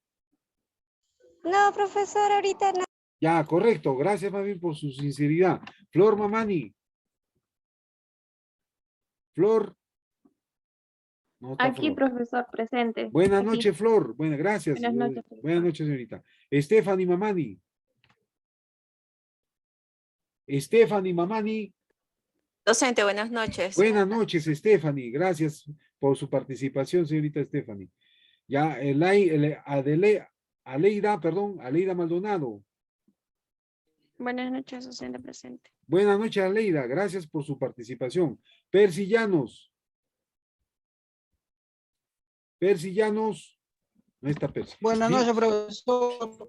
No, profesor, ahorita no. Ya, correcto. Gracias, más bien, por su sinceridad. Flor Mamani. Flor. No está Aquí, Flor. profesor, presente. Buenas Aquí. noches, Flor. Buenas, gracias. Buenas noches, Buenas noches, señorita. Stephanie Mamani. Stephanie Mamani. Docente, buenas noches. Buenas noches, Stephanie. Gracias por su participación, señorita Stephanie. Ya, Aleida Maldonado. Buenas noches, docente presente. Buenas noches, Aleida. Gracias por su participación. Percy Llanos. Percy Llanos. No está Percy. Buenas noches, profesor.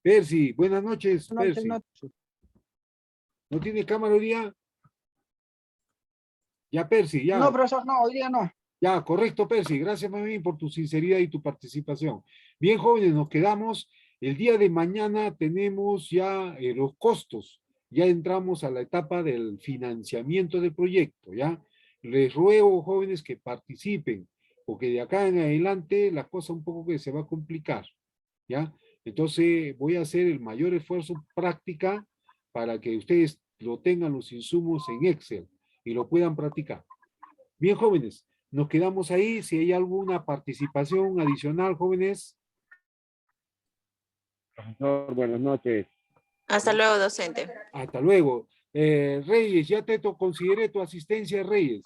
Percy, buenas noches, Buenas Percy. noches. ¿No tiene cámara hoy día? Ya, Percy, ya. No, profesor, no, hoy día no. Ya, correcto, Percy. Gracias, mami, por tu sinceridad y tu participación. Bien, jóvenes, nos quedamos. El día de mañana tenemos ya los costos. Ya entramos a la etapa del financiamiento del proyecto, ¿ya? Les ruego, jóvenes, que participen, porque de acá en adelante la cosa un poco que se va a complicar, ¿ya? Entonces voy a hacer el mayor esfuerzo práctica para que ustedes lo tengan los insumos en Excel y lo puedan practicar. Bien, jóvenes, nos quedamos ahí. Si hay alguna participación adicional, jóvenes. Profesor, buenas noches. Hasta luego, docente. Hasta luego. Reyes, ya consideré tu asistencia, Reyes.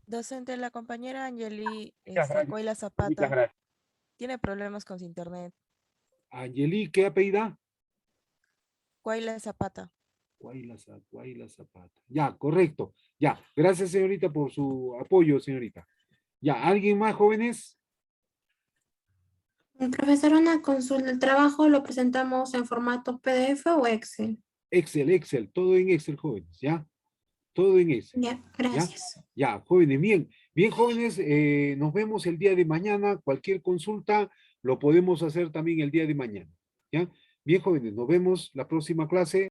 Docente, la compañera Angeli gracias. Coila Muchas Zapata gracias. tiene problemas con su internet. Angeli, ¿qué apellida? Coila Zapata. Guayla Zapata. Ya, correcto. Ya, gracias, señorita, por su apoyo, señorita. Ya, ¿alguien más, jóvenes? Profesor, una consulta. ¿El trabajo lo presentamos en formato PDF o Excel? Excel, todo en Excel, jóvenes, ¿ya? Todo en Excel. Ya, gracias. Ya, jóvenes, bien. Bien, jóvenes, nos vemos el día de mañana. Cualquier consulta lo podemos hacer también el día de mañana, ¿ya? Bien, jóvenes, nos vemos la próxima clase.